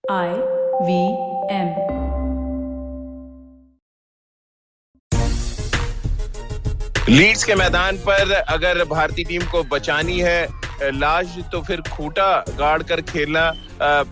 IVM। Leeds के मैदान पर अगर भारतीय टीम को बचानी है लाज, तो फिर खूंटा गाड़ कर खेलना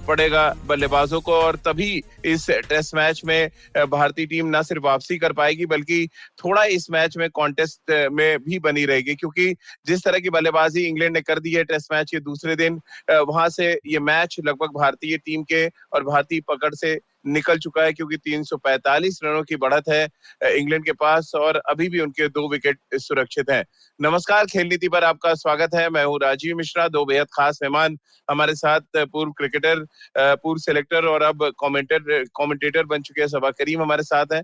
पड़ेगा बल्लेबाजों को, और तभी इस टेस्ट मैच में भारतीय टीम ना सिर्फ वापसी कर पाएगी बल्कि थोड़ा इस मैच में कॉन्टेस्ट में भी बनी रहेगी, क्योंकि जिस तरह की बल्लेबाजी इंग्लैंड ने कर दी है टेस्ट मैच के दूसरे दिन, वहां से ये मैच लगभग भारतीय टीम के और भारतीय पकड़ से निकल चुका है, क्योंकि 345 रनों की बढ़त है इंग्लैंड के पास और अभी भी उनके 2 विकेट सुरक्षित हैं। नमस्कार, खेल नीति पर आपका स्वागत है। मैं हूं राजीव मिश्रा। 2 बेहद खास मेहमान हमारे साथ, पूर्व क्रिकेटर, पूर्व सेलेक्टर और अब कमेंटेटर बन चुके हैं सबा करीम हमारे साथ हैं।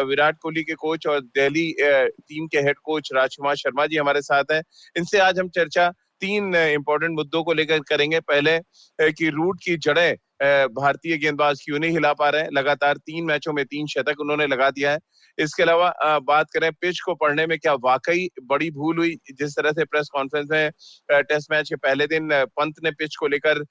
विराट कोहली के कोच और दिल्ली टीम के हेड कोच राजकुमार शर्मा जी हमारे साथ हैं। इनसे आज हम चर्चा 3 इंपॉर्टेंट मुद्दों को लेकर करेंगे। पहले कि रूट की जड़ें भारतीय गेंदबाज क्यों नहीं हिला पा रहे हैं। लगातार 3 मैचों में 3 शतक उन्होंने लगा दिया है। इसके अलावा बात करें पिच को पढ़ने में क्या वाकई बड़ी भूल हुई। जिस तरह से प्रेस कॉन्फ्रेंस में टेस्ट मैच के पहले दिन पंत ने पिच को लेकर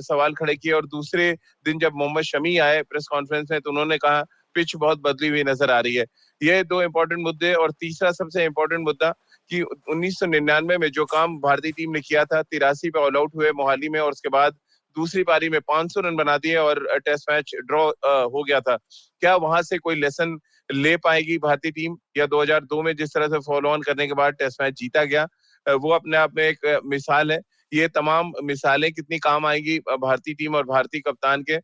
सवाल खड़े किए, और दूसरे दिन जब मोहम्मद शमी आए प्रेस कॉन्फ्रेंस में तो उन्होंने कहा पिच बहुत बदली हुई नजर आ रही है। ये 2 इंपॉर्टेंट मुद्दे। और तीसरा सबसे इंपॉर्टेंट मुद्दा कि 1999 में जो काम भारतीय टीम ने किया था, 83 पे ऑल आउट हुए मोहाली में और उसके बाद दूसरी पारी में 500 रन बना दिए और टेस्ट मैच ड्रॉ हो गया था। क्या वहां से कोई लेसन ले पाएगी भारतीय टीम, या 2002 में जिस तरह से फॉलो ऑन करने के बाद टेस्ट मैच जीता गया, वो अपने आप में एक मिसाल है। ये तमाम मिसालें कितनी काम आएंगी भारतीय टीम और भारतीय कप्तान के,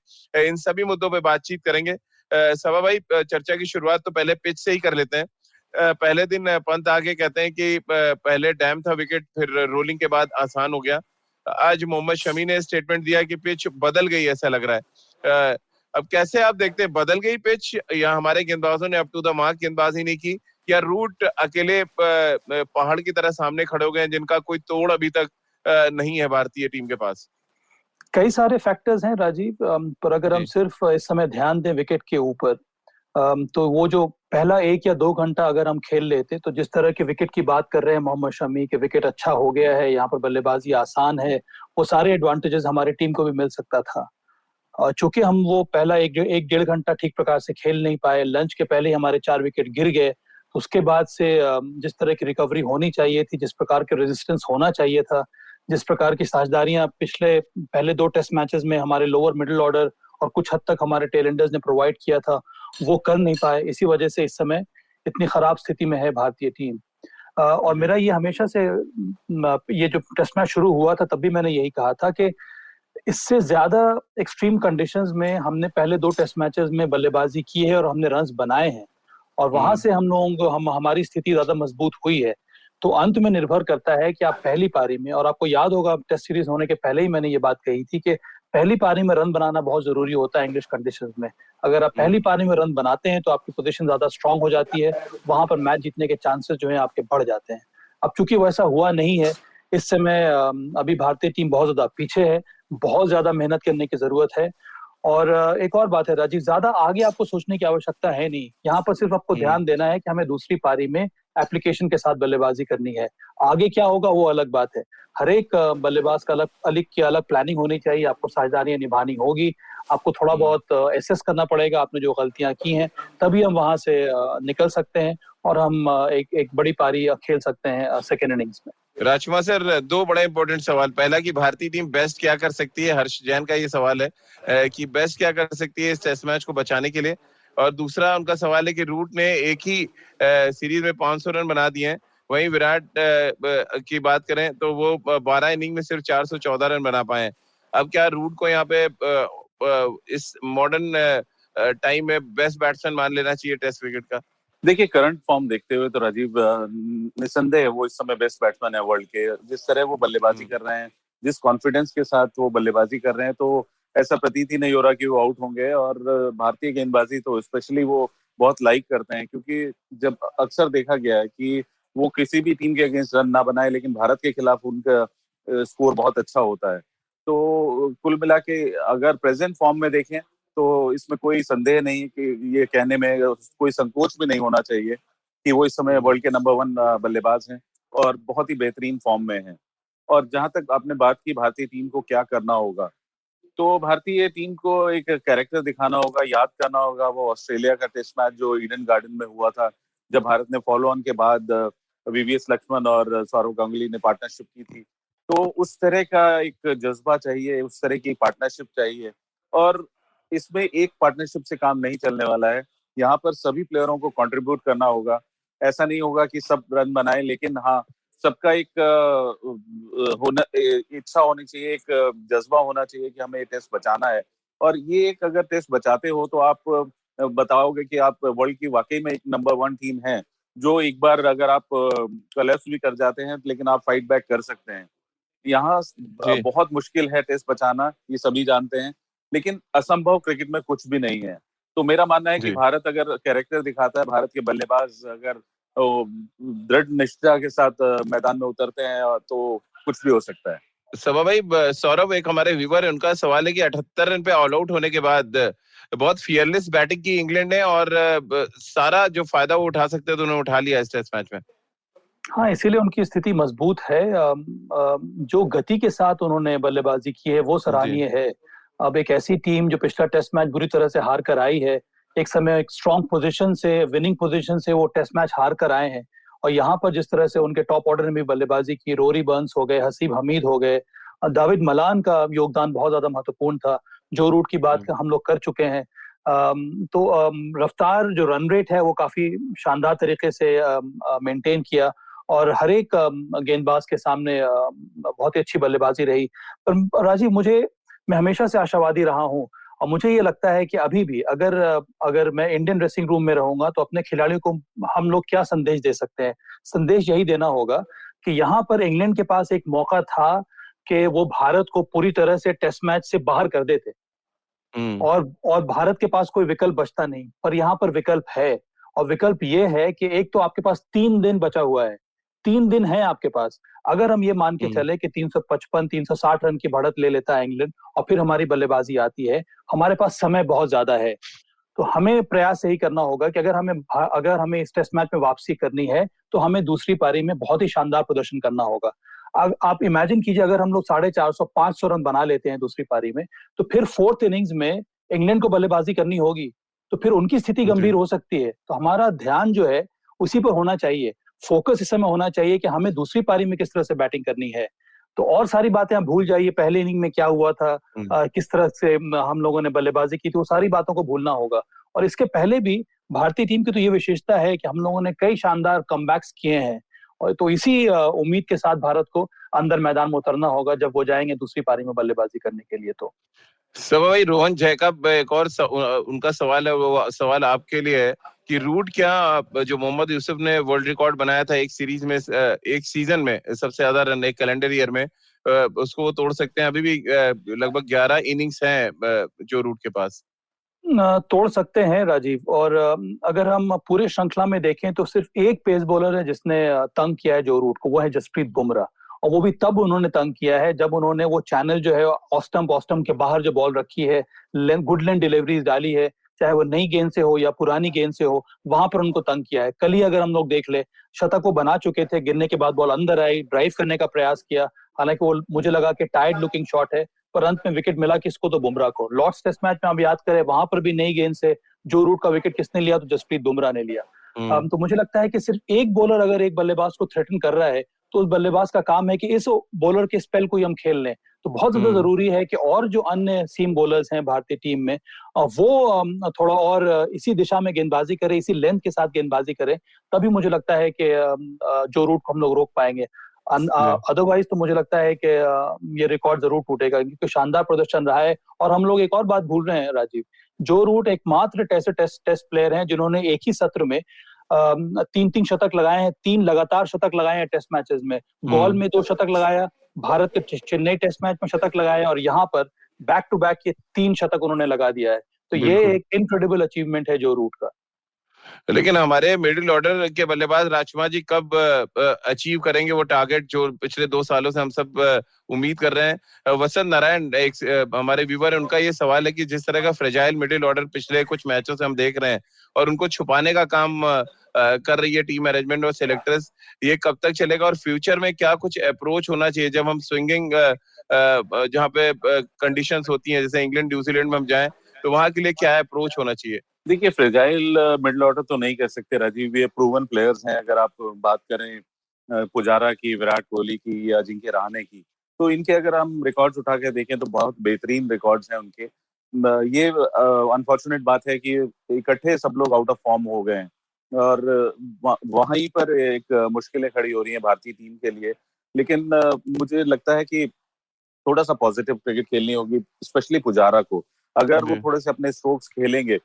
इन सभी मुद्दों पे बातचीत करेंगे। सभा भाई, चर्चा की शुरुआत तो पहले पिच से ही कर लेते हैं। पहले दिन पंत आगे कहते हैं कि पहले डैम था विकेट, फिर रोलिंग के बाद आसान हो गया। आज मोहम्मद शमी ने स्टेटमेंट दिया कि पिच बदल गई, ऐसा लग रहा है। अब कैसे आप देखते हैं, बदल गई पिच, या हमारे गेंदबाजों ने अप टू द मार्क गेंदबाजी नहीं की, या रूट अकेले पहाड़ की तरह सामने खड़े हो गए हैं जिनका कोई तोड़ अभी तक नहीं है भारतीय टीम के पास? कई सारे फैक्टर्स हैं राजीव, पर अगर हम जी। सिर्फ इस समय ध्यान दें विकेट के ऊपर, तो वो जो पहला 1 या 2 घंटा अगर हम खेल लेते तो जिस तरह के विकेट की बात कर रहे हैं मोहम्मद शमी के, विकेट अच्छा हो गया है, यहाँ पर बल्लेबाजी आसान है, वो सारे एडवांटेजेस हमारी टीम को भी मिल सकता था। चूंकि हम वो पहला 1 1 1.5 घंटा ठीक प्रकार से खेल नहीं पाए, लंच के पहले ही हमारे 4 विकेट गिर गए, तो उसके बाद से जिस तरह की रिकवरी होनी चाहिए थी, जिस प्रकार के रेजिस्टेंस होना चाहिए था, जिस प्रकार की साझेदारियां पिछले पहले 2 टेस्ट मैचेस में हमारे लोअर मिडिल ऑर्डर और कुछ हद तक हमारे टेलेंडर्स ने प्रोवाइड किया था, वो कर नहीं पाए। इसी वजह से इस समय इतनी खराब स्थिति में है भारतीय टीम। और मेरा ये हमेशा से ये जो टेस्ट मैच शुरू हुआ था तब भी मैंने यही कहा था कि इससे ज्यादा एक्सट्रीम कंडीशंस में हमने पहले 2 टेस्ट मैचेस में बल्लेबाजी की है और हमने रन्स बनाए हैं, और वहां से हम लोगों को हमारी स्थिति ज्यादा मजबूत हुई है। तो अंत में निर्भर करता है कि आप पहली पारी में, और आपको याद होगा टेस्ट सीरीज होने के पहले ही मैंने ये बात कही थी कि पहली पारी में रन बनाना बहुत जरूरी होता है इंग्लिश कंडीशंस में। अगर आप पहली पारी में रन बनाते हैं तो आपकी पोजीशन ज्यादा स्ट्रांग हो जाती है, वहां पर मैच जीतने के चांसेस जो है आपके बढ़ जाते हैं। अब चूंकि वैसा हुआ नहीं है, इस समय अभी भारतीय टीम बहुत ज्यादा पीछे है, बहुत ज्यादा मेहनत करने की जरूरत है। और एक और बात है राजीव, ज्यादा आगे आपको सोचने की आवश्यकता है नहीं, यहाँ पर सिर्फ आपको ध्यान देना है कि हमें दूसरी पारी में एप्लीकेशन के साथ बल्लेबाजी करनी है। आगे क्या होगा वो अलग बात है। हर एक बल्लेबाज का अलग प्लानिंग होनी चाहिए, आपको साझेदारियां निभानी होगी, आपको थोड़ा बहुत एसेस करना पड़ेगा आपने जो गलतियां की हैं, तभी हम वहां से निकल सकते हैं और हम एक बड़ी पारी खेल सकते हैं सेकेंड इनिंग्स में। राजकुमार सर, 2 बड़े इंपॉर्टेंट सवाल। पहला कि भारतीय टीम बेस्ट क्या कर सकती है, हर्ष जैन का ये सवाल है कि बेस्ट क्या कर सकती है इस टेस्ट मैच को बचाने के लिए। और दूसरा उनका सवाल है कि रूट ने एक ही सीरीज में 500 रन बना दिए हैं, वहीं विराट की बात करें तो वो 12 इनिंग में सिर्फ 414 रन बना पाए हैं। अब क्या रूट को यहाँ पे इस मॉडर्न टाइम में बेस्ट बैट्समैन मान लेना चाहिए टेस्ट क्रिकेट का? देखिए, करंट फॉर्म देखते हुए तो राजीव निसंदेह है वो इस समय बेस्ट बैट्समैन है वर्ल्ड के। जिस तरह वो बल्लेबाजी कर रहे हैं, जिस कॉन्फिडेंस के साथ वो बल्लेबाजी कर रहे हैं, तो ऐसा प्रतीत ही नहीं हो रहा कि वो आउट होंगे। और भारतीय गेंदबाजी तो स्पेशली वो बहुत लाइक करते हैं, क्योंकि जब अक्सर देखा गया है कि वो किसी भी टीम के अगेंस्ट रन ना बनाए, लेकिन भारत के खिलाफ उनका स्कोर बहुत अच्छा होता है। तो कुल मिला के अगर प्रेजेंट फॉर्म में देखें तो इसमें कोई संदेह नहीं कि ये कहने में कोई संकोच भी नहीं होना चाहिए कि वो इस समय वर्ल्ड के नंबर 1 बल्लेबाज हैं और बहुत ही बेहतरीन फॉर्म में हैं। और जहां तक आपने बात की भारतीय टीम को क्या करना होगा, तो भारतीय टीम को एक कैरेक्टर दिखाना होगा, याद करना होगा वो ऑस्ट्रेलिया का टेस्ट मैच जो ईडन गार्डन में हुआ था, जब भारत ने फॉलो ऑन के बाद वीवीएस लक्ष्मण और सौरव गांगुली ने पार्टनरशिप की थी। तो उस तरह का एक जज्बा चाहिए, उस तरह की पार्टनरशिप चाहिए। और इसमें एक पार्टनरशिप से काम नहीं चलने वाला है, यहाँ पर सभी प्लेयरों को कंट्रीब्यूट करना होगा। ऐसा नहीं होगा कि सब रन बनाए, लेकिन हाँ, सबका एक इच्छा होनी चाहिए, एक जज्बा होना चाहिए कि हमें ये टेस्ट बचाना है। और ये एक अगर टेस्ट बचाते हो तो आप बताओगे कि आप वर्ल्ड की वाकई में एक नंबर 1 टीम है, जो एक बार अगर आप कोलैप्स भी कर जाते हैं लेकिन आप फाइट बैक कर सकते हैं। यहाँ जी बहुत मुश्किल है टेस्ट बचाना, ये सभी जानते हैं, लेकिन असंभव क्रिकेट में कुछ भी नहीं है। तो मेरा मानना है कि जी भारत अगर कैरेक्टर दिखाता है, भारत के बल्लेबाज अगर दृढ़ निष्ठा के साथ मैदान में उतरते हैं तो कुछ भी हो सकता है। सभा भाई, सौरभ, एक हमारे व्यूवर है, उनका सवाल है कि 78 रन पे ऑल आउट होने के बाद बहुत फियरलेस बैटिंग की इंग्लैंड ने और सारा जो फायदा वो उठा सकते थे उन्होंने उठा लिया इस टेस्ट मैच में। हाँ, इसीलिए उनकी स्थिति मजबूत है। जो गति के साथ उन्होंने बल्लेबाजी की है वो जी सराहनीय है। अब एक ऐसी टीम जो पिछला टेस्ट मैच बुरी तरह से हार कर आई है, एक समय एक स्ट्रॉन्ग पोजीशन से, विनिंग पोजीशन से वो टेस्ट मैच हार कर आए हैं, और यहाँ पर जिस तरह से उनके टॉप ऑर्डर ने भी बल्लेबाजी की, रोरी बर्न्स हो गए, हसीब हमीद हो गए, दाविद मलान का योगदान बहुत ज्यादा महत्वपूर्ण था। जो रूट की बात हम लोग कर चुके हैं। रफ्तार, जो रन रेट है वो काफी शानदार तरीके से मेंटेन किया, और हर एक गेंदबाज के सामने बहुत ही अच्छी बल्लेबाजी रही। पर राजीव, मैं हमेशा से आशावादी रहा हूँ, और मुझे ये लगता है कि अभी भी अगर मैं इंडियन ड्रेसिंग रूम में रहूंगा तो अपने खिलाड़ियों को हम लोग क्या संदेश दे सकते हैं। संदेश यही देना होगा कि यहाँ पर इंग्लैंड के पास एक मौका था कि वो भारत को पूरी तरह से टेस्ट मैच से बाहर कर देते, और भारत के पास कोई विकल्प बचता नहीं। पर यहाँ पर विकल्प है, और विकल्प ये है कि एक तो आपके पास 3 दिन बचा हुआ है, 3 दिन है आपके पास। अगर हम ये मान के चले कि 355 360 रन की बढ़त ले लेता है इंग्लैंड, और फिर हमारी बल्लेबाजी आती है, हमारे पास समय बहुत ज्यादा है। तो हमें प्रयास यही करना होगा कि अगर हमें इस टेस्ट मैच में वापसी करनी है तो हमें दूसरी पारी में बहुत ही शानदार प्रदर्शन करना होगा। आप इमेजिन कीजिए, अगर हम लोग 450 500 रन बना लेते हैं दूसरी पारी में, तो फिर 4th इनिंग्स में इंग्लैंड को बल्लेबाजी करनी होगी, तो फिर उनकी स्थिति गंभीर हो सकती है। तो हमारा ध्यान जो है उसी पर होना चाहिए, फोकस इस समय होना चाहिए कि हमें दूसरी पारी में किस तरह से बैटिंग करनी है। तो और सारी बातें आप भूल जाइए, पहले इनिंग में क्या हुआ था, किस तरह से हम लोगों ने बल्लेबाजी की थी, वो सारी बातों को भूलना होगा। और इसके पहले भी भारतीय टीम की तो ये विशेषता है कि हम लोगों ने कई शानदार कमबैक्स किए हैं, और तो इसी उम्मीद के साथ भारत को अंदर मैदान में उतरना होगा जब वो जाएंगे दूसरी पारी में बल्लेबाजी करने के लिए। तो सभा भाई, रोहन जैकब एक और उनका सवाल है, वो सवाल आपके लिए है कि रूट क्या जो मोहम्मद यूसुफ ने वर्ल्ड रिकॉर्ड बनाया था एक सीरीज में, एक सीजन में सबसे ज्यादा रन एक कैलेंडर ईयर में, उसको वो तोड़ सकते हैं? अभी भी लगभग 11 इनिंग्स हैं जो रूट के पास। तोड़ सकते हैं राजीव, और अगर हम पूरे श्रृंखला में देखें तो सिर्फ एक पेस बॉलर है जिसने तंग किया है जो रूट को, वो है जसप्रीत बुमराह। और वो भी तब उन्होंने तंग किया है जब उन्होंने वो चैनल जो है ऑस्टम के बाहर जो बॉल रखी है, गुड लेंथ डिलीवरीज डाली है, चाहे वो नई गेंद से हो या पुरानी गेंद से हो, वहां पर उनको तंग किया है। कल ही अगर हम लोग देख ले, शतक वो बना चुके थे, गिरने के बाद बॉल अंदर आई, ड्राइव करने का प्रयास किया, हालांकि वो मुझे लगा कि टाइड लुकिंग शॉट है, पर अंत में विकेट मिला किसको, तो बुमराह को। लॉर्ड्स टेस्ट मैच में आप याद करें, वहां पर भी नई गेंद से जो रूट का विकेट किसने लिया, तो जसप्रीत बुमराह ने लिया। तो मुझे लगता है कि सिर्फ एक बॉलर अगर एक बल्लेबाज को थ्रेटन कर रहा है तो उस बल्लेबाज का काम है कि इस बॉलर के स्पेल को ही हम खेल लें। तो बहुत ज्यादा जरूरी है कि और जो अन्य सीम बॉलर्स हैं भारतीय टीम में, वो थोड़ा और इसी दिशा में गेंदबाजी करें, इसी लेंथ के साथ गेंदबाजी करें, तभी मुझे लगता है कि जो रूट को हम लोग रोक पाएंगे। अदरवाइज तो मुझे लगता है कि ये रिकॉर्ड जरूर टूटेगा, क्योंकि शानदार प्रदर्शन रहा है। और हम लोग एक और बात भूल रहे हैं राजीव, जो रूट एकमात्र टेस्ट प्लेयर हैं जिन्होंने एक ही सत्र में 3 शतक लगाए हैं, 3 लगातार शतक लगाए हैं टेस्ट मैचेस में। गॉल में 2 शतक लगाया, भारत के चेन्नई टेस्ट मैच में शतक लगाया, और यहाँ पर बैक टू बैक ये 3 शतक उन्होंने लगा दिया है। तो ये एक इनक्रेडिबल अचीवमेंट है जो रूट का। लेकिन हमारे मिडिल ऑर्डर के बल्लेबाज राजकुमार जी कब अचीव करेंगे वो टारगेट जो पिछले 2 सालों से हम सब उम्मीद कर रहे हैं? वसंत नारायण एक हमारे व्यूवर है, उनका ये सवाल है कि जिस तरह का फ्रेजाइल मिडिल ऑर्डर पिछले कुछ मैचों से हम देख रहे हैं और उनको छुपाने का काम कर रही है टीम मैनेजमेंट और सिलेक्टर्स, ये कब तक चलेगा और फ्यूचर में क्या कुछ अप्रोच होना चाहिए जब हम स्विंगिंग जहाँ पे कंडीशंस होती हैं, जैसे इंग्लैंड न्यूजीलैंड में हम जाएं, तो वहां के लिए क्या अप्रोच होना चाहिए? देखिए, फ्रेजाइल मिडिल ऑर्डर तो नहीं कह सकते राजीव, ये प्रूवन प्लेयर्स हैं। अगर आप बात करें पुजारा की, विराट कोहली की या अजिंक्य रहाणे की, तो इनके अगर हम रिकॉर्ड्स उठा के देखें तो बहुत बेहतरीन रिकॉर्ड्स हैं उनके। ये अनफॉर्चुनेट बात है कि इकट्ठे सब लोग आउट ऑफ फॉर्म हो गए हैं और वहीं पर एक मुश्किलें खड़ी हो रही हैं भारतीय टीम के लिए। लेकिन मुझे लगता है कि थोड़ा सा पॉजिटिव क्रिकेट खेलनी होगी, स्पेशली पुजारा को। अगर वो थोड़े से अपने स्ट्रोक्स खेलेंगे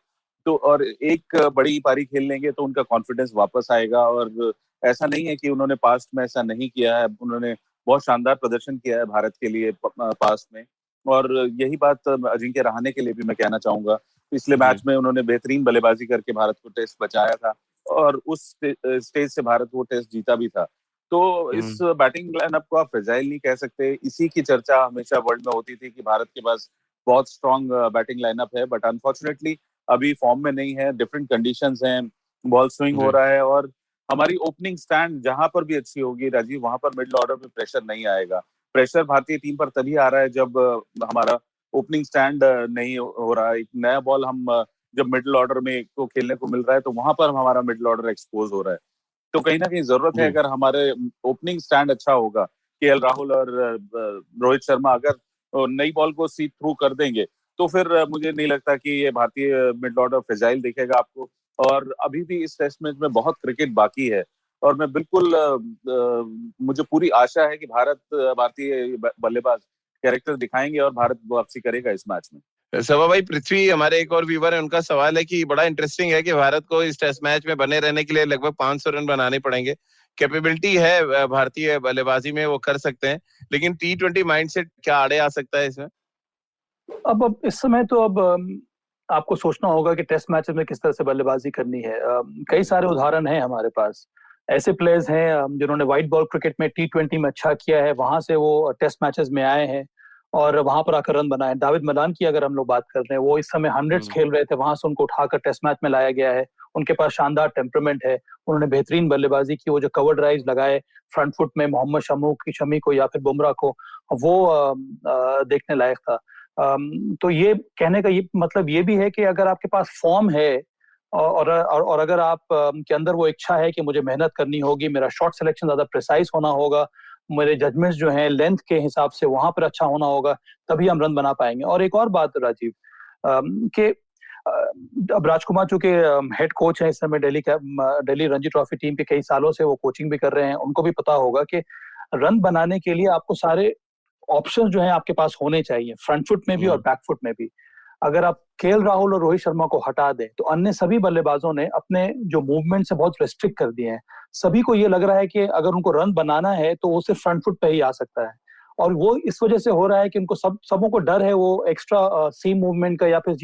तो और एक बड़ी पारी खेल लेंगे तो उनका कॉन्फिडेंस वापस आएगा। और ऐसा नहीं है कि उन्होंने पास्ट में ऐसा नहीं किया है, उन्होंने बहुत शानदार प्रदर्शन किया है भारत के लिए पास्ट में। और यही बात अजिंक्य रहाणे के लिए भी मैं कहना चाहूंगा। पिछले मैच में उन्होंने बेहतरीन बल्लेबाजी करके भारत को टेस्ट बचाया था और उस स्टेज से भारत वो टेस्ट जीता भी था। तो इस बैटिंग लाइनअप को आप फ्रेजाइल नहीं कह सकते। इसी की चर्चा हमेशा वर्ल्ड में होती थी कि भारत के पास बहुत स्ट्रॉन्ग बैटिंग लाइनअप है, बट अनफॉर्चुनेटली अभी फॉर्म में नहीं है। डिफरेंट कंडीशंस हैं, बॉल स्विंग हो रहा है और हमारी ओपनिंग स्टैंड जहां पर भी अच्छी होगी राजीव, वहां पर मिडिल ऑर्डर पे प्रेशर नहीं आएगा। प्रेशर भारतीय टीम पर तभी आ रहा है जब हमारा ओपनिंग स्टैंड नहीं हो रहा है। एक नया बॉल हम जब मिडिल ऑर्डर में को खेलने को मिल रहा है तो वहां पर हमारा मिडिल ऑर्डर एक्सपोज हो रहा है। तो कहीं ना कहीं जरूरत है, अगर हमारे ओपनिंग स्टैंड अच्छा होगा, केएल राहुल और रोहित शर्मा अगर नई बॉल को सी थ्रू कर देंगे तो फिर मुझे नहीं लगता कि ये भारतीय मिडिल ऑर्डर फ्रेजाइल दिखेगा आपको। और अभी भी इस टेस्ट मैच में बहुत क्रिकेट बाकी है और मैं बिल्कुल मुझे पूरी आशा है कि भारतीय बल्लेबाज कैरेक्टर दिखाएंगे और भारत वापसी करेगा इस मैच में। सभा भाई, पृथ्वी हमारे एक और व्यूवर है, उनका सवाल है कि बड़ा इंटरेस्टिंग है कि भारत को इस टेस्ट मैच में बने रहने के लिए लगभग 500 रन बनाने पड़ेंगे। कैपेबिलिटी है भारतीय बल्लेबाजी में, वो कर सकते हैं, लेकिन T20 माइंडसेट क्या आड़े आ सकता है इसमें? अब इस समय तो अब आपको सोचना होगा कि टेस्ट मैचेस में किस तरह से बल्लेबाजी करनी है। कई सारे उदाहरण हैं हमारे पास। ऐसे प्लेयर्स हैं जिन्होंने व्हाइट बॉल क्रिकेट में T20 में अच्छा किया है, वहां से वो टेस्ट मैचेस में आए हैं और वहां पर आकर रन बनाए। दाविद मलान की अगर हम लोग बात कर रहे हैं, वो इस समय हंड्रेड्स खेल रहे थे, वहां से उनको उठाकर टेस्ट मैच में लाया गया है। उनके पास शानदार टेम्परमेंट है, उन्होंने बेहतरीन बल्लेबाजी की। वो जो कवर ड्राइव्स लगाए फ्रंट फुट में मोहम्मद शमी को या फिर बुमराह को, वो देखने लायक था। तो ये कहने का ये मतलब ये भी है कि अगर आपके पास फॉर्म है और अगर आप के अंदर वो इच्छा है कि मुझे मेहनत करनी होगी, मेरा शॉट सिलेक्शन ज्यादा प्रिसाइज होना होगा, मेरे जजमेंट्स जो हैं लेंथ के हिसाब से वहां पर अच्छा होना होगा, तभी हम रन बना पाएंगे। और एक और बात राजीव, कि अब राजकुमार चूंकि हेड कोच है इस समय दिल्ली रणजी ट्रॉफी टीम के, कई सालों से वो कोचिंग भी कर रहे हैं, उनको भी पता होगा कि रन बनाने के लिए आपको सारे ऑप्शंस जो हैं आपके पास होने चाहिए, फ्रंट फुट में भी और बैक फुट में भी। अगर आप केएल राहुल और रोहित शर्मा को हटा दें तो अन्य सभी बल्लेबाजों ने अपने जो मूवमेंट से बहुत रिस्ट्रिक्ट कर दिए हैं। सभी को ये लग रहा है कि अगर उनको रन बनाना है तो वो सिर्फ फ्रंट फुट पे ही आ सकता है, और वो इस वजह से हो रहा है कि उनको सबों को डर है वो एक्स्ट्रा सीम मूवमेंट का या फिर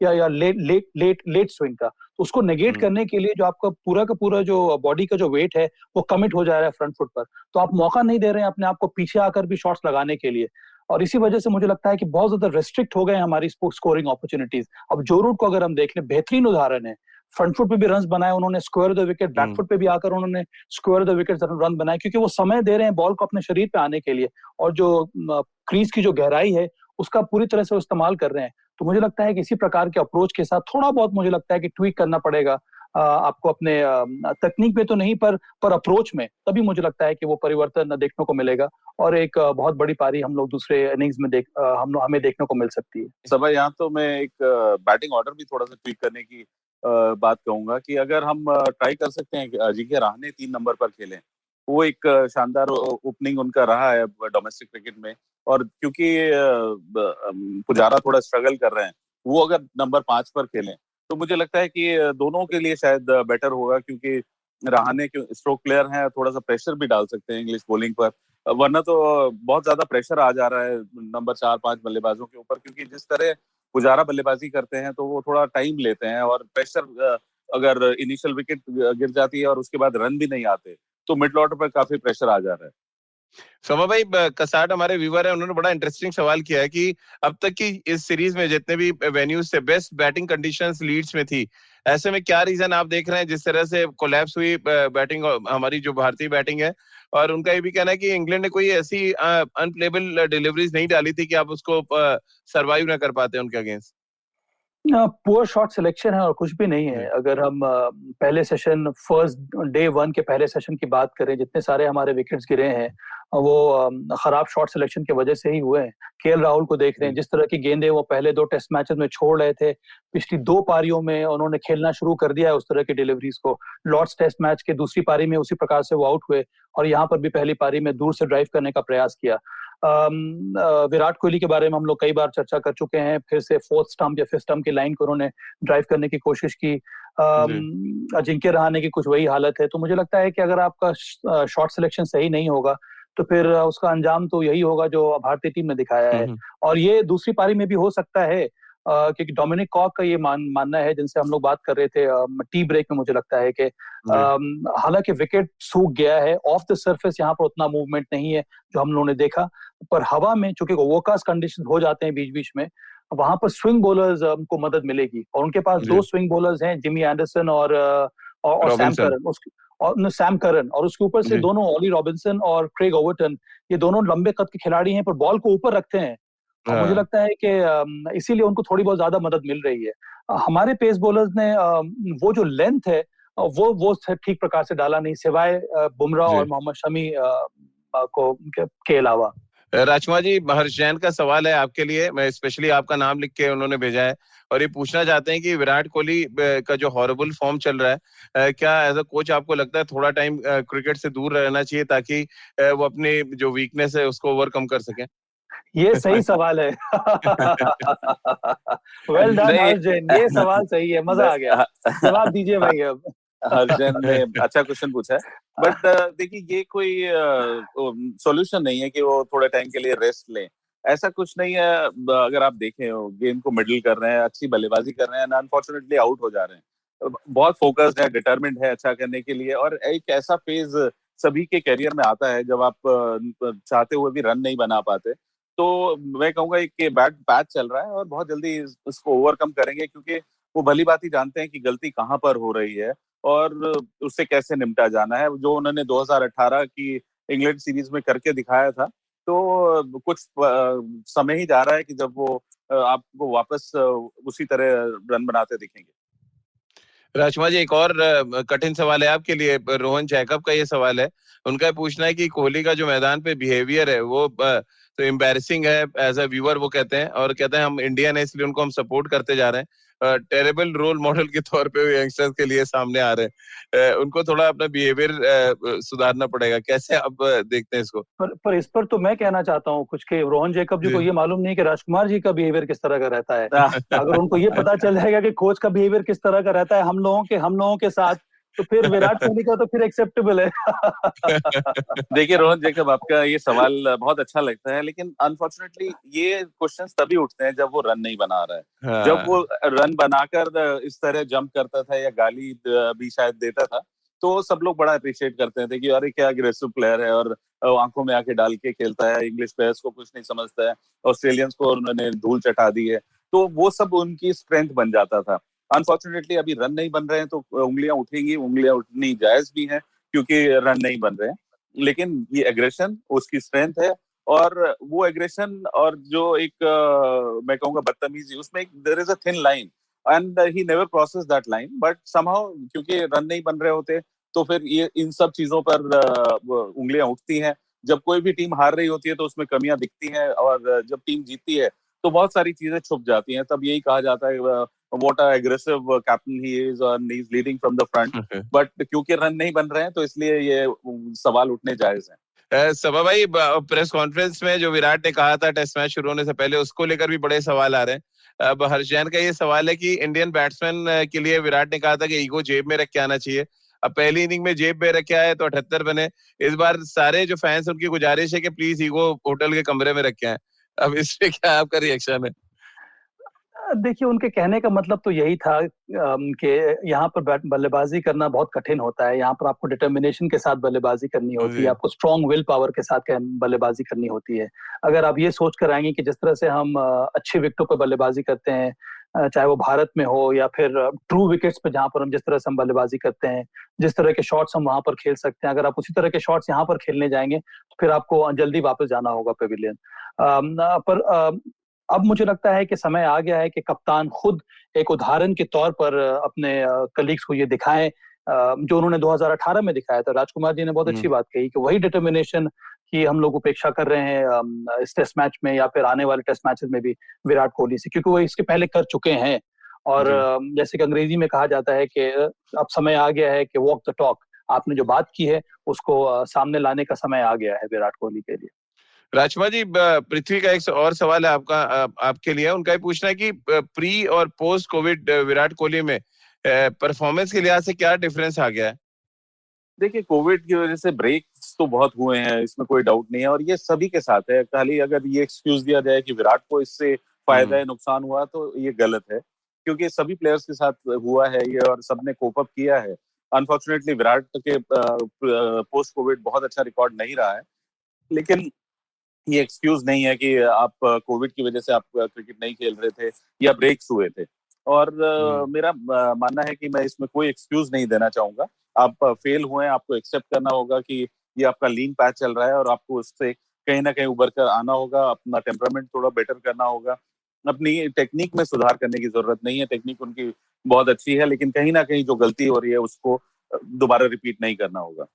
या लेट स्विंग का। तो उसको नेगेट करने के लिए जो आपका पूरा का पूरा जो बॉडी का जो वेट है वो कमिट हो जा रहा है फ्रंट फुट पर, तो आप मौका नहीं दे रहे हैं अपने आप को पीछे आकर भी शॉट्स लगाने के लिए। और इसी वजह से मुझे लगता है कि बहुत ज्यादा रेस्ट्रिक्ट हो गए हमारी स्कोरिंग अपॉर्चुनिटीज। अब जो रूट को अगर हम देख लें, बेहतरीन उदाहरण है, फ्रंट फुट पे भी रन बनाए उन्होंने, square the wicket, back foot पे भी आकर उन्होंने स्क्वायर द विकेट रन बनाए, क्योंकि वो समय दे रहे हैं बॉल को अपने शरीर पे आने के लिए, और जो क्रीज की जो गहराई है उसका पूरी तरह से वो इस्तेमाल कर रहे हैं। तो मुझे लगता है कि इसी प्रकार के अप्रोच के साथ थोड़ा बहुत मुझे लगता है कि ट्वीक करना पड़ेगा आपको अपने तकनीक में तो नहीं पर अप्रोच में, तभी मुझे लगता है कि वो परिवर्तन देखने को मिलेगा और एक बहुत बड़ी पारी हम लोग दूसरे इनिंग्स में हमें देखने को मिल सकती है। सब यहाँ तो मैं एक बैटिंग ऑर्डर भी थोड़ा सा ट्वीक करने की बात कहूंगा कि अगर हम ट्राई कर सकते हैं कि अजिंक्य रहाणे 3 नंबर पर खेलें। वो एक शानदार ओपनिंग उनका रहा है डोमेस्टिक क्रिकेट में। और क्योंकि पुजारा थोड़ा स्ट्रगल कर रहे हैं, वो अगर नंबर 5 पर खेलें तो मुझे लगता है कि दोनों के लिए शायद बेटर होगा, क्योंकि रहाणे के स्ट्रोक प्लेयर हैं, थोड़ा सा प्रेशर भी डाल सकते हैं इंग्लिश बॉलिंग पर। वरना तो बहुत ज्यादा प्रेशर आ जा रहा है नंबर 4-5 बल्लेबाजों के ऊपर, क्योंकि जिस तरह पुजारा बल्लेबाजी करते हैं तो वो थोड़ा टाइम लेते हैं और प्रेशर, अगर इनिशियल विकेट गिर जाती है और उसके बाद रन भी नहीं आते तो मिडल ऑर्डर पर काफी प्रेशर आ जा रहा है। समा भाई कसाट हमारे व्यूवर है, उन्होंने बड़ा इंटरेस्टिंग सवाल किया है कि अब तक की इस सीरीज में जितने भी वेन्यूज से बेस्ट बैटिंग कंडीशंस लीड्स में थी, ऐसे में क्या रीजन आप देख रहे हैं जिस तरह से कोलैप्स हुई बैटिंग, हमारी जो भारतीय बैटिंग है? और उनका ये भी कहना है कि इंग्लैंड ने कोई ऐसी अनप्लेबल डिलीवरीज नहीं डाली थी कि आप उसको सरवाइव ना कर पाते उनके अगेंस्ट। पुअर शॉट सिलेक्शन है और कुछ भी नहीं है। अगर हम पहले सेशन फर्स्ट डे वन के पहले सेशन की बात करें, जितने सारे हमारे विकेट्स गिरे हैं वो खराब शॉट सिलेक्शन की वजह से ही हुए हैं। केएल राहुल को देख रहे हैं, जिस तरह की गेंदें वो पहले 2 टेस्ट मैचेस में छोड़ रहे थे, पिछली 2 पारियों में उन्होंने खेलना शुरू कर दिया है उस तरह की डिलीवरीज को। लॉर्ड्स टेस्ट मैच के दूसरी पारी में उसी प्रकार से वो आउट हुए और यहाँ पर भी पहली पारी में दूर से ड्राइव करने का प्रयास किया। विराट कोहली के बारे में हम लोग कई बार चर्चा कर चुके हैं, फिर से 4th स्टंप या 5th स्टंप की लाइन को उन्होंने ड्राइव करने की कोशिश की। अजिंक्य रहाणे की कुछ वही हालत है। तो मुझे लगता है कि अगर आपका शॉट सिलेक्शन सही नहीं होगा तो फिर उसका अंजाम तो यही होगा जो भारतीय टीम ने दिखाया है। और ये दूसरी पारी में भी हो सकता है, क्योंकि डोमिनिक कॉक का ये मानना है, जिनसे हम लोग बात कर रहे थे टी ब्रेक में, मुझे लगता है कि हालांकि विकेट सूख गया है, ऑफ द सरफेस यहाँ पर उतना मूवमेंट नहीं है जो हम लोगों ने देखा, पर हवा में चूंकि ओवरकास्ट कंडीशन हो जाते हैं बीच बीच में, वहां पर स्विंग बॉलर्स को मदद मिलेगी। और उनके पास 2 स्विंग बॉलर्स हैं, जिमी एंडरसन और सैम करन। सैम करन और उसके ऊपर से दोनों ऑली रॉबिन्सन और क्रेग ओवर्टन, ये दोनों लंबे कद के खिलाड़ी हैं पर बॉल को ऊपर रखते हैं। और मुझे लगता है कि इसीलिए उनको थोड़ी बहुत ज्यादा मदद मिल रही है। हमारे पेस बॉलर्स ने वो जो लेंथ है वो ठीक प्रकार से डाला नहीं, सिवाय बुमराह और मोहम्मद शमी के अलावा। राजकुमार जी, हर्ष जैन का सवाल है आपके लिए, मैं स्पेशली आपका नाम लिख के उन्होंने भेजा है और ये पूछना चाहते हैं कि विराट कोहली का जो हॉरिबल फॉर्म चल रहा है, क्या एज अ कोच आपको लगता है थोड़ा टाइम क्रिकेट से दूर रहना चाहिए ताकि वो अपनी जो वीकनेस है उसको ओवरकम कर सकें? ये सही सवाल है। वेल डन हर्ष जैन, ये सवाल सही है, मजा आ गया। जवाब दीजिए भाई अब। हर्षन ने अच्छा क्वेश्चन पूछा है, बट देखिए ये कोई सॉल्यूशन नहीं है कि वो थोड़े टाइम के लिए रेस्ट लें, ऐसा कुछ नहीं है। अगर आप देखें गेम को मिडल कर रहे हैं, अच्छी बल्लेबाजी कर रहे हैं, अनफॉर्चुनेटली आउट हो जा रहे हैं, बहुत फोकस्ड है, डिटरमिन्ड है अच्छा करने के लिए। और एक ऐसा फेज सभी के करियर में आता है जब आप चाहते हुए भी रन नहीं बना पाते, तो मैं कहूंगा कि बैड पैच चल रहा है और बहुत जल्दी इसको ओवरकम करेंगे, क्योंकि वो भली बात ही जानते हैं कि गलती कहाँ पर हो रही है और उससे कैसे निपटा जाना है, जो उन्होंने 2018 की इंग्लैंड सीरीज में करके दिखाया था। तो कुछ समय ही जा रहा है कि जब वो आपको वापस उसी तरह रन बनाते दिखेंगे। राजकुमार जी, एक और कठिन सवाल है आपके लिए। रोहन जैकब का ये सवाल है, उनका पूछना है कि कोहली का जो मैदान पे बिहेवियर है वो तो एम्बैरेसिंग है एज अ व्यूअर, वो कहते हैं, और कहते हैं हम इंडियन है इसलिए उनको हम सपोर्ट करते जा रहे हैं। टेरेबल रोल मॉडल के तौर पे यंगस्टर्स के लिए सामने आ रहे हैं। उनको थोड़ा अपना बिहेवियर सुधारना पड़ेगा। कैसे आप देखते हैं इसको? पर इस पर तो मैं कहना चाहता हूँ कुछ कि रोहन जैकब जी को ये मालूम नहीं कि राजकुमार जी का बिहेवियर किस तरह का रहता है। अगर उनको ये पता चल जाएगा कि कोच का बिहेवियर किस तरह का रहता है हम लोगों के साथ, तो फिर विराट कोहली का तो फिर एक्सेप्टेबल है। देखिए रोहन जैकब, आपका ये सवाल बहुत अच्छा लगता है, लेकिन अनफॉर्चुनेटली ये क्वेश्चंस तभी उठते हैं जब वो रन नहीं बना रहा है। हाँ। जब वो रन बनाकर इस तरह जंप करता था या गाली भी शायद देता था, तो सब लोग बड़ा अप्रिशिएट करते थे कि अरे क्या अग्रेसिव प्लेयर है, और आंखों में आके डाल के खेलता है, इंग्लिश प्लेयर्स को कुछ नहीं समझता है, ऑस्ट्रेलियंस को उन्होंने धूल चटा दी है, तो वो सब उनकी स्ट्रेंथ बन जाता था। अनफॉर्चुनेटली अभी रन नहीं बन रहे हैं तो उंगलियां उठेंगी, उंगलियां उठनी जायज भी है क्योंकि रन नहीं बन रहे हैं, लेकिन ये एग्रेशन उसकी स्ट्रेंथ है। और वो एग्रेशन और जो एक मैं कहूंगा बदतमीजी, उसमें एक there is a thin line and he never crosses that line, but somehow क्योंकि रन नहीं बन रहे होते तो फिर ये इन सब चीजों पर उंगलियां उठती हैं। जब कोई भी टीम हार रही होती है तो उसमें कमियां दिखती हैं, और जब टीम जीतती है तो बहुत सारी चीजें छुप जाती हैं। तब यही कहा जाता है what a aggressive captain he is and he's leading from the front, but क्योंकि रन नहीं बन रहे हैं तो इसलिए ये सवाल उठने जायज हैं। सबा भाई, प्रेस कॉन्फ्रेंस में जो विराट ने कहा था टेस्ट मैच शुरू होने से पहले, उसको लेकर भी बड़े सवाल आ रहे हैं। अब हर्ष जैन का ये सवाल है कि इंडियन बैट्समैन के लिए विराट ने कहा था कि ईगो जेब में रख के आना चाहिए। अब पहली इनिंग में जेब में रख के आए तो 78 बने। इस बार सारे जो फैंस, उनकी गुजारिश है कि प्लीज ईगो होटल के कमरे में रख के आए। अब इस पे क्या आपका रिएक्शन है? देखिए, उनके कहने का मतलब तो यही था कि यहाँ पर बल्लेबाजी करना बहुत कठिन होता है। यहाँ पर आपको डिटर्मिनेशन के साथ बल्लेबाजी करनी होती है, जी। आपको स्ट्रॉन्ग विल पावर के साथ बल्लेबाजी करनी होती है। अगर आप ये सोच कर आएंगे कि जिस तरह से हम अच्छी विकेटों पर बल्लेबाजी करते हैं, चाहे वो भारत में हो या फिर ट्रू विकेट्स पे जहाँ पर हम जिस तरह से हम बल्लेबाजी करते हैं, जिस तरह के शॉट्स हम वहां पर खेल सकते हैं, अगर आप उसी तरह के शॉट्स यहाँ पर खेलने जाएंगे तो फिर आपको जल्दी वापस जाना होगा पेविलियन। पर अब मुझे लगता है कि समय आ गया है कि कप्तान खुद एक उदाहरण के तौर पर अपने कलीग्स को ये दिखाएं, जो उन्होंने 2018 में दिखाया था। राजकुमार जी ने बहुत अच्छी बात कही कि वही डिटर्मिनेशन की हम लोग उपेक्षा कर रहे हैं इस टेस्ट मैच में या फिर आने वाले टेस्ट मैचेस में भी विराट कोहली से, क्योंकि वो इसके पहले कर चुके हैं। और जी। जैसे कि अंग्रेजी में कहा जाता है कि अब समय आ गया है कि वॉक द टॉक। आपने जो बात की है उसको सामने लाने का समय आ गया है विराट कोहली के लिए। राजकुमार जी, पृथ्वी का एक और सवाल है आपका, आपके लिए। उनका ये पूछना है कि प्री और पोस्ट कोविड विराट कोहली में परफॉर्मेंस के लिहाज से क्या डिफरेंस आ गया है? देखिए, कोविड की वजह से ब्रेक्स तो बहुत हुए हैं, इसमें कोई डाउट नहीं है, और ये सभी के साथ है। खाली अगर ये एक्सक्यूज दिया जाए कि विराट को इससे फायदा है, नुकसान हुआ, तो ये गलत है, क्योंकि सभी प्लेयर्स के साथ हुआ है ये और सबने कोप अप किया है। अनफॉर्चुनेटली विराट के पोस्ट कोविड बहुत अच्छा रिकॉर्ड नहीं रहा है, लेकिन ये एक्सक्यूज नहीं है कि आप कोविड की वजह से आप क्रिकेट नहीं खेल रहे थे या ब्रेक्स हुए थे। और मेरा मानना है कि मैं इसमें कोई एक्सक्यूज नहीं देना चाहूंगा। आप फेल हुए हैं, आपको एक्सेप्ट करना होगा कि ये आपका लीन पैच चल रहा है और आपको उससे कहीं ना कहीं उबर कर आना होगा, अपना टेम्परामेंट थोड़ा बेटर करना होगा। अपनी टेक्निक में सुधार करने की जरूरत नहीं है, टेक्निक उनकी बहुत अच्छी है, लेकिन कहीं ना कहीं जो गलती हो रही है उसको दोबारा रिपीट नहीं करना होगा।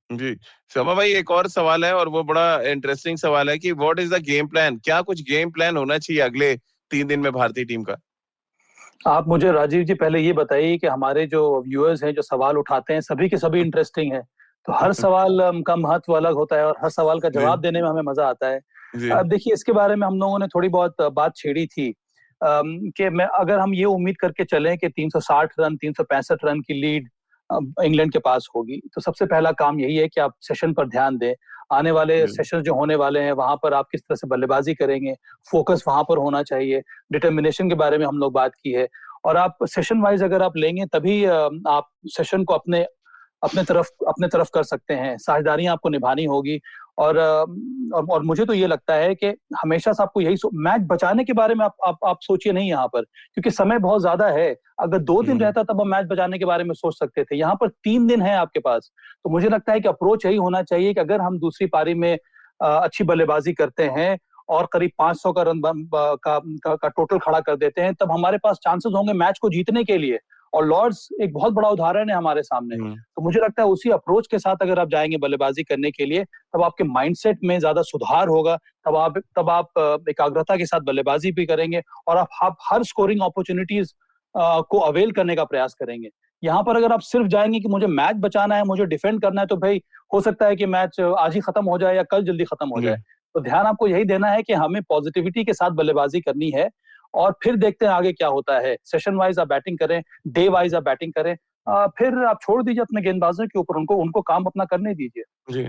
जी। शर्मा भाई, एक और सवाल है और वो बड़ा इंटरेस्टिंग सवाल है कि what is the game plan? क्या कुछ गेम प्लान होना चाहिए अगले 3 दिन में भारतीय टीम का? आप मुझे राजीव जी पहले ये बताइए कि हमारे जो व्यूअर्स हैं जो सवाल उठाते हैं सभी के सभी इंटरेस्टिंग है, तो हर सवाल का महत्व अलग होता है और हर सवाल का जी। जवाब देने में हमें मजा आता है। जी। अब देखिए, इसके बारे में हम लोगों ने थोड़ी बहुत बात छेड़ी थी कि मैं अगर हम ये उम्मीद करके चलें कि 360 रन 365 रन की लीड इंग्लैंड के पास होगी, तो सबसे पहला काम यही है कि आप सेशन पर ध्यान दें। आने वाले जी। सेशन जो होने वाले हैं वहां पर आप किस तरह से बल्लेबाजी करेंगे, फोकस वहां पर होना चाहिए। डिटर्मिनेशन के बारे में हम लोग बात की है, और आप सेशन वाइज अगर आप लेंगे तभी आप सेशन को अपने अपने तरफ कर सकते हैं। साझेदारियां आपको निभानी होगी। और और मुझे तो ये लगता है कि हमेशा से आपको यही मैच बचाने के बारे में आप सोचिए नहीं यहाँ पर, क्योंकि समय बहुत ज्यादा है। अगर 2 दिन हम्म। रहता तब हम मैच बचाने के बारे में सोच सकते थे, यहाँ पर 3 दिन है आपके पास। तो मुझे लगता है कि अप्रोच यही होना चाहिए कि अगर हम दूसरी पारी में अच्छी बल्लेबाजी करते हैं और करीब 500 का रन का टोटल खड़ा कर देते हैं, तब हमारे पास चांसेस होंगे मैच को जीतने के लिए। और लॉर्ड्स एक बहुत बड़ा उदाहरण है हमारे सामने। हम्म। तो मुझे लगता है उसी अप्रोच के साथ अगर आप जाएंगे बल्लेबाजी करने के लिए, तब आपके माइंडसेट में ज्यादा सुधार होगा। तब आप एकाग्रता के साथ बल्लेबाजी भी करेंगे और आप हर स्कोरिंग अपॉर्चुनिटीज को अवेल करने का प्रयास करेंगे। यहाँ पर अगर आप सिर्फ जाएंगे कि मुझे मैच बचाना है, मुझे डिफेंड करना है, तो भाई हो सकता है कि मैच आज ही खत्म हो जाए या कल जल्दी खत्म हो जी। जाए। तो ध्यान आपको यही देना है कि हमें पॉजिटिविटी के साथ बल्लेबाजी करनी है, और फिर देखते हैं आगे क्या होता है। सेशन वाइज आप बैटिंग करें, डे वाइज आप बैटिंग करें, फिर आप छोड़ दीजिए अपने गेंदबाजों के ऊपर, उनको उनको काम अपना करने दीजिए। जी।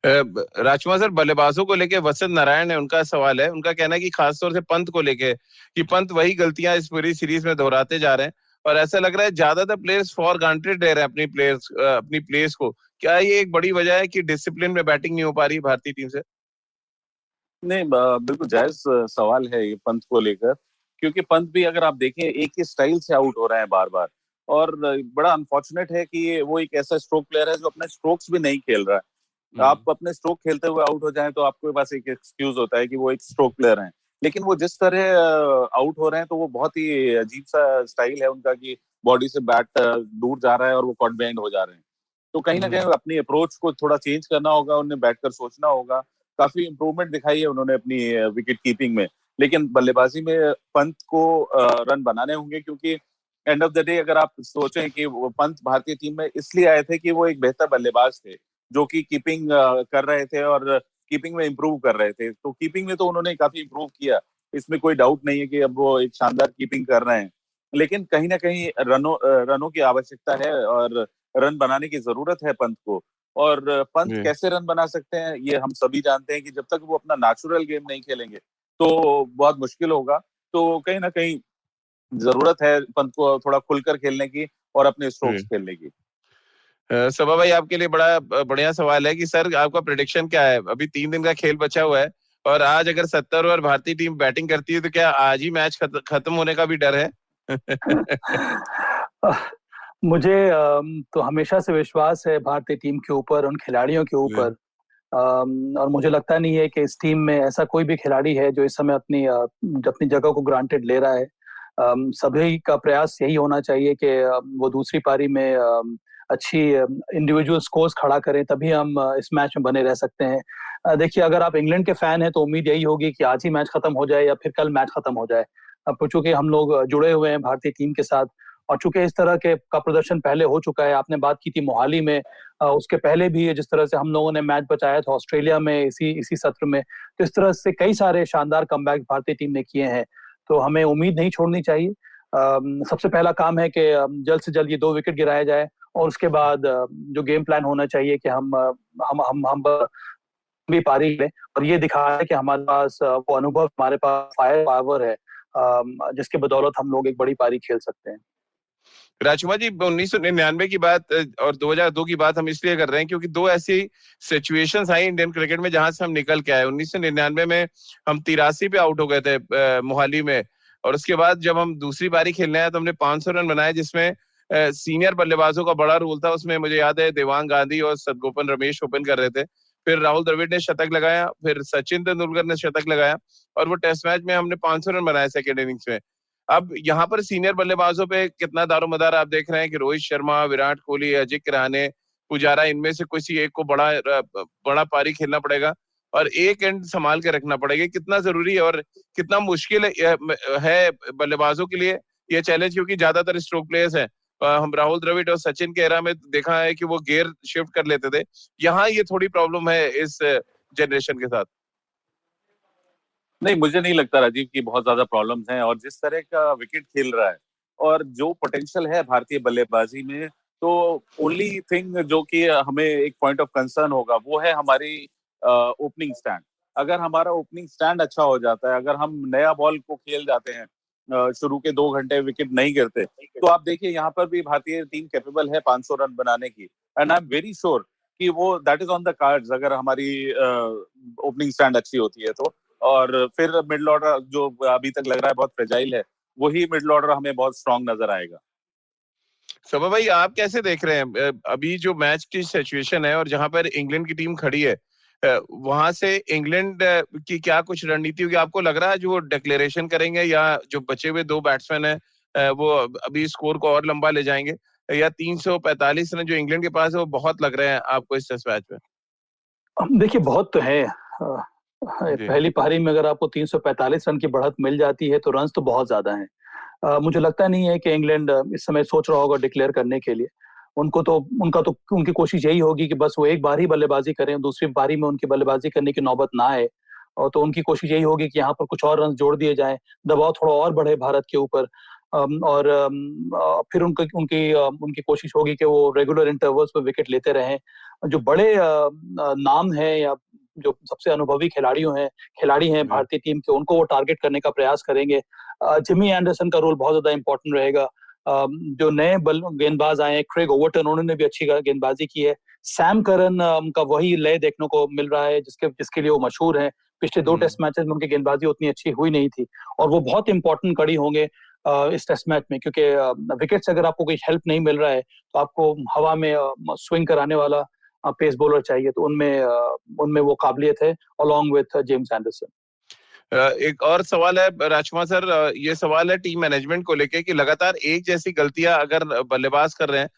राजकुमार सर, बल्लेबाजों को लेके वसंत नारायण है, उनका सवाल है। उनका कहना है कि खासतौर से पंत को लेके कि पंत वही गलतियां इस पूरी सीरीज में दोहराते जा रहे हैं और ऐसा लग रहा है ज्यादातर प्लेयर्स फॉर ग्रांटेड ले रहे हैं अपनी प्लेयर्स को। क्या ये एक बड़ी वजह है कि डिसिप्लिन में बैटिंग नहीं हो पा रही भारतीय टीम से? नहीं, बिल्कुल जायज सवाल है ये पंत को लेकर, क्योंकि पंत भी अगर आप देखें एक ही स्टाइल से आउट हो रहे हैं बार बार। और बड़ा अनफॉर्चुनेट है कि वो एक ऐसा स्ट्रोक प्लेयर है जो अपने स्ट्रोक्स भी नहीं खेल रहा है। आप अपने स्ट्रोक खेलते हुए आउट हो जाएं तो आपके पास एक एक्सक्यूज होता है कि वो एक स्ट्रोक प्लेयर हैं, लेकिन वो जिस तरह आउट हो रहे हैं तो वो बहुत ही अजीब सा स्टाइल है उनका कि बॉडी से बैट दूर जा रहा है और वो कॉट बैंड हो जा रहे हैं। तो कहीं ना कहीं अपनी अप्रोच को थोड़ा चेंज करना होगा, उन्हें बैठकर सोचना होगा। काफी इंप्रूवमेंट दिखाई है उन्होंने अपनी विकेट कीपिंग में, लेकिन बल्लेबाजी में पंत को रन बनाने होंगे, क्योंकि एंड ऑफ द डे अगर आप सोचें कि वो पंत भारतीय टीम में इसलिए आए थे कि वो एक बेहतर बल्लेबाज थे जो कि कीपिंग कर रहे थे और कीपिंग में इम्प्रूव कर रहे थे। तो कीपिंग में तो उन्होंने काफी इम्प्रूव किया, इसमें कोई डाउट नहीं है कि अब वो एक शानदार कीपिंग कर रहे हैं, लेकिन कहीं ना कहीं रनों की आवश्यकता है और रन बनाने की जरूरत है पंत को। और पंत जी। कैसे रन बना सकते हैं ये हम सभी जानते हैं कि जब तक वो अपना नेचुरल गेम नहीं खेलेंगे तो बहुत मुश्किल होगा। तो कहीं ना कहीं जरूरत है पंत को थोड़ा खुलकर खेलने की और अपने स्ट्रोक्स खेलने की। सभा भाई, आपके लिए बड़ा बढ़िया सवाल है कि सर आपका प्रेडिक्शन क्या है? अभी 3 दिन का खेल बचा हुआ है और आज अगर 70 ओवर भारतीय टीम बैटिंग करती है तो क्या आज ही मैच खत्म होने का भी डर है? मुझे तो हमेशा से विश्वास है भारतीय टीम के ऊपर, उन खिलाड़ियों के ऊपर। और मुझे लगता नहीं है कि इस टीम में ऐसा कोई भी खिलाड़ी है जो इस समय अपनी जगह को ग्रांटेड ले रहा है। सभी का प्रयास यही होना चाहिए कि वो दूसरी पारी में अच्छी इंडिविजुअल स्कोर्स खड़ा करें, तभी हम इस मैच में बने रह सकते हैं। देखिए, अगर आप इंग्लैंड के फैन हैं तो उम्मीद यही होगी कि आज ही मैच खत्म हो जाए या फिर कल मैच खत्म हो जाए। अब चूंकि हम लोग जुड़े हुए हैं भारतीय टीम के साथ और चूंकि इस तरह के का प्रदर्शन पहले हो चुका है, आपने बात की थी मोहाली में, उसके पहले भी जिस तरह से हम लोगों ने मैच बचाया था ऑस्ट्रेलिया में इसी सत्र में, तो इस तरह से कई सारे शानदार कमबैक भारतीय टीम ने किए हैं। तो हमें उम्मीद नहीं छोड़नी चाहिए। सबसे पहला काम है कि जल्द से जल्द ये 2 विकेट गिराया जाए और उसके बाद जो गेम प्लान होना चाहिए कि हम भी पारी लें और ये दिखाएं कि हमारे पास वो अनुभव, हमारे पास फायर पावर है, जिसके बदौलत हम लोग एक बड़ी पारी खेल सकते हैं। राजकुमार जी, 1999 की बात और 2002 की बात हम इसलिए कर रहे हैं क्योंकि 2 ऐसी सिचुएशंस आई इंडियन क्रिकेट में जहां से हम निकल के आए। 1999 में हम 83 पे आउट हो गए थे मोहाली में, और उसके बाद जब हम दूसरी बारी खेलने आए तो हमने 500 रन बनाए, जिसमें सीनियर बल्लेबाजों का बड़ा रोल था। उसमें मुझे याद है देवांग गांधी और सदगोपन रमेश ओपन कर रहे थे, फिर राहुल द्रविड़ ने शतक लगाया, फिर सचिन तेंदुलकर ने शतक लगाया और वो टेस्ट मैच में हमने 500 रन बनाए सेकेंड इनिंग्स में। अब यहाँ पर सीनियर बल्लेबाजों पे कितना दारोमदार आप देख रहे हैं कि रोहित शर्मा, विराट कोहली, अजिंक्य रहाणे, पुजारा, इनमें से किसी एक को बड़ा पारी खेलना पड़ेगा और एक एंड संभाल के रखना पड़ेगा। कितना जरूरी है और कितना मुश्किल है बल्लेबाजों के लिए ये चैलेंज, क्योंकि ज्यादातर स्ट्रोक प्लेयर्स हैं। हम राहुल द्रविड़ और सचिन के एरा में देखा है कि वो गियर शिफ्ट कर लेते थे। यहाँ ये थोड़ी प्रॉब्लम है इस जनरेशन के साथ। नहीं, मुझे नहीं लगता राजीव की बहुत ज्यादा प्रॉब्लम्स हैं, और जिस तरह का विकेट खेल रहा है और जो पोटेंशियल है भारतीय बल्लेबाजी में, तो ओनली थिंग जो कि हमें एक पॉइंट ऑफ कंसर्न होगा वो है हमारी ओपनिंग स्टैंड। अगर हमारा ओपनिंग स्टैंड अच्छा हो जाता है, अगर हम नया बॉल को खेल जाते हैं, शुरू के 2 घंटे विकेट नहीं गिरते, तो आप देखिए यहाँ पर भी भारतीय टीम कैपेबल है 500 रन बनाने की। And I am very sure कि वो that is on the cards अगर हमारी ओपनिंग स्टैंड अच्छी होती है तो। और फिर मिडिल ऑर्डर जो अभी तक लग रहा है बहुत फ्रेजाइल है, वही मिडिल ऑर्डर हमें बहुत स्ट्रांग नजर आएगा। सभा भाई, आप कैसे देख रहे हैं अभी जो मैच की सिचुएशन है और जहां पर इंग्लैंड की टीम खड़ी है, वहां से इंग्लैंड की क्या कुछ रणनीति होगी? आपको लग रहा है जो डिक्लेरेशन करेंगे या जो बचे हुए 2 बैट्समैन हैं वो अभी स्कोर को और लंबा ले जाएंगे, या 345 रन जो इंग्लैंड के पास है वो बहुत लग रहे हैं आपको इस टेस्ट मैच में? देखिए, बहुत तो है। जी। पहली पारी में अगर आपको 345 रन की बढ़त मिल जाती है तो रन्स तो बहुत ज्यादा हैं। मुझे लगता नहीं है कि इंग्लैंड इस समय सोच रहा होगा डिक्लेयर करने के लिए। उनकी कोशिश यही होगी कि बस वो एक बार ही बल्लेबाजी करें, दूसरी पारी में उनकी बल्लेबाजी करने की नौबत ना आए। और तो उनकी कोशिश यही होगी कि यहाँ पर कुछ और रन जोड़ दिए जाएं, दबाव थोड़ा और बढ़े भारत के ऊपर। फिर उनकी कोशिश होगी कि वो रेगुलर इंटरवल्स पे विकेट लेते रहें। जो बड़े नाम हैं या जो सबसे अनुभवी खिलाड़ी हैं भारतीय टीम के, उनको वो टारगेट करने का प्रयास करेंगे। जिमी एंडरसन का रोल बहुत ज्यादा इंपॉर्टेंट रहेगा। जो नए गेंदबाज आए हैं, क्रेग ओवर्टन, उन्होंने भी अच्छी गेंदबाजी की है। सैम करन का वही लय देखने को मिल रहा है जिसके लिए वो मशहूर है। पिछले 2 टेस्ट मैचेस में उनकी गेंदबाजी उतनी अच्छी हुई नहीं थी और वो बहुत इंपॉर्टेंट कड़ी होंगे इस टेस्ट मैच में, क्योंकि विकेट से अगर आपको कोई हेल्प नहीं मिल रहा है तो आपको हवा में स्विंग कराने वाला पेस बॉलर चाहिए। तो उनमें वो काबिलियत है अलॉन्ग विथ जेम्स एंडरसन। एक और सवाल है राजकुमार सर, ये सवाल है टीम मैनेजमेंट को लेके कि लगातार एक जैसी गलतियां अगर बल्लेबाज कर रहे हैं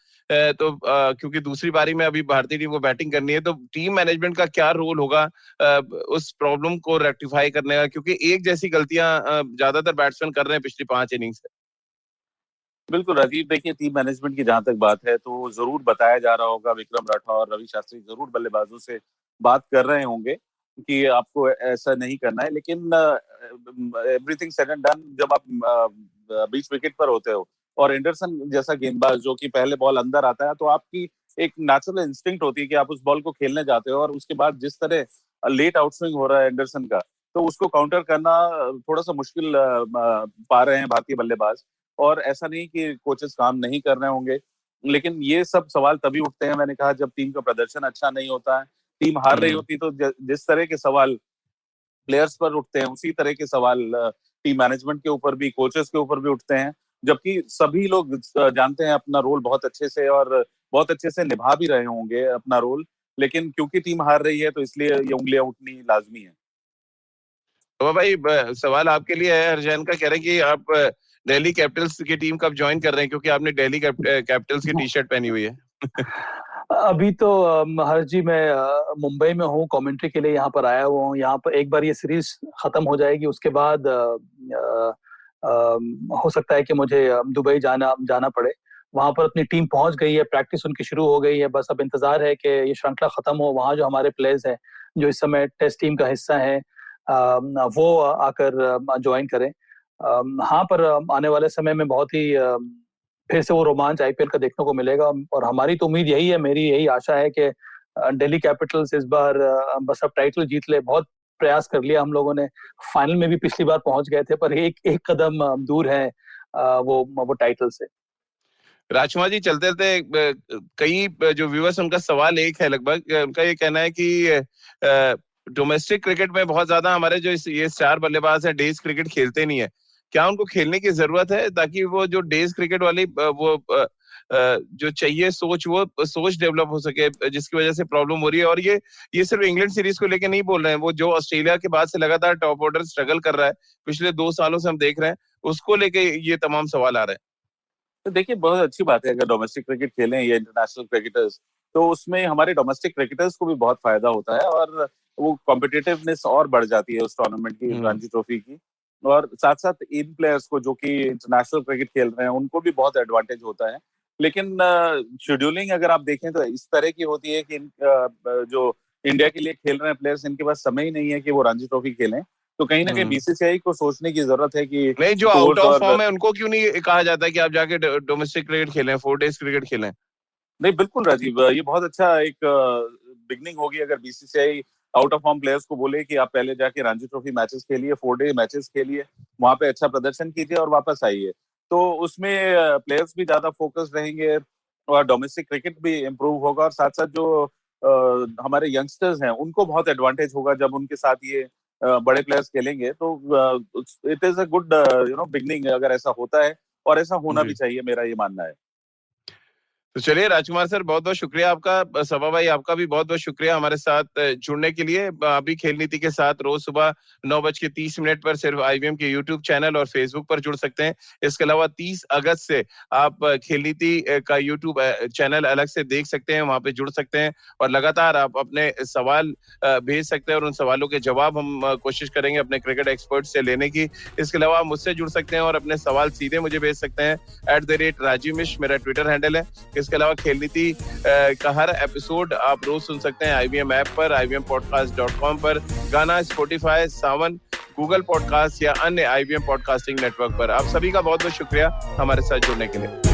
तो क्योंकि दूसरी बारी में अभी भारतीय टीम को बैटिंग करनी है, तो टीम मैनेजमेंट का क्या रोल होगा उस प्रॉब्लम को रेक्टिफाई करने का, क्योंकि एक जैसी गलतियां ज्यादातर बैट्समैन कर रहे हैं पिछली 5 इनिंग्स से। बिल्कुल राजीव, देखिए टीम मैनेजमेंट की जहां तक बात है तो जरूर बताया जा रहा होगा, विक्रम राठौर और रवि शास्त्री जरूर बल्लेबाजों से बात कर रहे होंगे कि आपको ऐसा नहीं करना है। लेकिन एवरीथिंग सेड एंड डन, जब आप बीच विकेट पर होते हो और एंडरसन जैसा गेंदबाज जो कि पहले बॉल अंदर आता है, तो आपकी एक नेचुरल इंस्टिंक्ट होती है कि आप उस बॉल को खेलने जाते हो, और उसके बाद जिस तरह लेट आउटस्विंग हो रहा है एंडरसन का, तो उसको काउंटर करना थोड़ा सा मुश्किल पा रहे हैं भारतीय बल्लेबाज। और ऐसा नहीं कि कोचेस काम नहीं कर रहे होंगे, लेकिन ये सब सवाल तभी उठते हैं, मैंने कहा, जब टीम का प्रदर्शन अच्छा नहीं होता है, टीम हार रही होती, तो जिस तरह के सवाल प्लेयर्स पर उठते हैं उसी तरह के सवाल टीम मैनेजमेंट के ऊपर भी, कोचेस के ऊपर भी उठते हैं, जबकि सभी लोग जानते हैं अपना रोल बहुत अच्छे से और बहुत अच्छे से निभा भी रहे होंगे अपना रोल, लेकिन क्योंकि टीम हार रही है तो इसलिए ये उंगलियां उठनी लाजमी है। तो भाई सवाल आपके लिए है, हरजैन का कह रहे हैं कि आप दिल्ली कैपिटल्स की टीम कब ज्वाइन कर रहे हैं, क्योंकि आपने दिल्ली कैपिटल्स की टी शर्ट पहनी हुई है। अभी तो हर्ष जी, मैं मुंबई में हूँ, कमेंट्री के लिए यहाँ पर आया हुआ हूँ। यहाँ पर एक बार ये सीरीज खत्म हो जाएगी, उसके बाद हो सकता है कि मुझे दुबई जाना पड़े। वहां पर अपनी टीम पहुंच गई है, प्रैक्टिस उनकी शुरू हो गई है, बस अब इंतजार है कि ये श्रृंखला खत्म हो, वहां जो हमारे प्लेयर्स हैं जो इस समय टेस्ट टीम का हिस्सा है वो आकर ज्वाइन करें। हाँ, पर आने वाले समय में बहुत ही फिर से वो रोमांच आईपीएल का देखने को मिलेगा, और हमारी तो उम्मीद यही है, मेरी यही आशा है कि दिल्ली कैपिटल्स इस बार बस अब टाइटल जीत ले। बहुत प्रयास कर लिया हम लोगों ने, फाइनल में भी पिछली बार पहुंच गए थे, पर एक कदम दूर है वो टाइटल से। राजकुमार जी, चलते चलते कई जो व्यूअर्स, उनका सवाल एक है लगभग, उनका ये कहना है कि डोमेस्टिक क्रिकेट में बहुत ज्यादा हमारे जो ये स्टार बल्लेबाज हैं डेज क्रिकेट खेलते नहीं है, क्या उनको खेलने की जरूरत है ताकि वो जो डेज क्रिकेट वाली वो जो चाहिए सोच, वो सोच डेवलप हो सके, जिसकी वजह से प्रॉब्लम हो रही है। और ये सिर्फ इंग्लैंड सीरीज को लेकर नहीं बोल रहे हैं, वो जो ऑस्ट्रेलिया के बाद से लगातार टॉप ऑर्डर स्ट्रगल कर रहा है पिछले 2 सालों से हम देख रहे हैं, उसको लेके ये तमाम सवाल आ रहे हैं। तो देखिए, बहुत अच्छी बात है अगर डोमेस्टिक क्रिकेट खेलें ये इंटरनेशनल क्रिकेटर्स, तो उसमें हमारे डोमेस्टिक क्रिकेटर्स को भी बहुत फायदा होता है और वो कॉम्पिटिटिवनेस और बढ़ जाती है उस टूर्नामेंट की, रणजी ट्रॉफी की। और साथ साथ इन प्लेयर्स को जो कि इंटरनेशनल क्रिकेट खेल रहे हैं उनको भी बहुत एडवांटेज होता है। लेकिन शेड्यूलिंग अगर आप देखें तो इस तरह की होती है कि जो इंडिया के लिए खेल रहे हैं प्लेयर्स, इनके पास समय ही नहीं है कि वो रणजी ट्रॉफी खेलें। तो कहीं ना कहीं बीसीसीआई को सोचने की जरूरत है कि नहीं, जो आउट ऑफ फॉर्म है उनको क्यों नहीं कहा जाता कि आप जाके डोमेस्टिक क्रिकेट खेलें, 4 डेज क्रिकेट खेलें? नहीं, बिल्कुल राजीव, ये बहुत अच्छा एक बिगनिंग होगी अगर BCCI out of form players को बोले कि आप पहले जाके रणजी ट्रॉफी मैचेस खेलिए, 4 डे मैचेस खेलिए, वहां पे अच्छा प्रदर्शन कीजिए और वापस आइए। तो उसमें प्लेयर्स भी ज्यादा फोकस रहेंगे और डोमेस्टिक क्रिकेट भी इम्प्रूव होगा, और साथ साथ जो हमारे यंगस्टर्स हैं उनको बहुत एडवांटेज होगा जब उनके साथ ये बड़े प्लेयर्स खेलेंगे। तो it is a good beginning अगर ऐसा होता है, और ऐसा होना भी चाहिए, मेरा ये मानना है। तो चलिए राजकुमार सर, बहुत बहुत शुक्रिया आपका। सभा भाई, आपका भी बहुत बहुत शुक्रिया हमारे साथ जुड़ने के लिए। अभी खेल नीति के साथ रोज सुबह 9:30 पर सिर्फ आईवीएम के यूट्यूब चैनल और फेसबुक पर जुड़ सकते हैं। इसके अलावा 30 अगस्त से आप खेल नीति का यूट्यूब चैनल अलग से देख सकते हैं, वहां पे जुड़ सकते हैं और लगातार आप अपने सवाल भेज सकते हैं और उन सवालों के जवाब हम कोशिश करेंगे अपने क्रिकेट एक्सपर्ट से लेने की। इसके अलावा आप मुझसे जुड़ सकते हैं और अपने सवाल सीधे मुझे भेज सकते हैं। @राजीव मिश्र मेरा ट्विटर हैंडल है। इसके अलावा खेल नीति का हर एपिसोड आप रोज सुन सकते हैं IVM ऐप पर, IVMpodcast.com पर, गाना, स्पॉटिफाई, सावन, गूगल पॉडकास्ट या अन्य IVM पॉडकास्टिंग नेटवर्क पर। आप सभी का बहुत बहुत शुक्रिया हमारे साथ जुड़ने के लिए।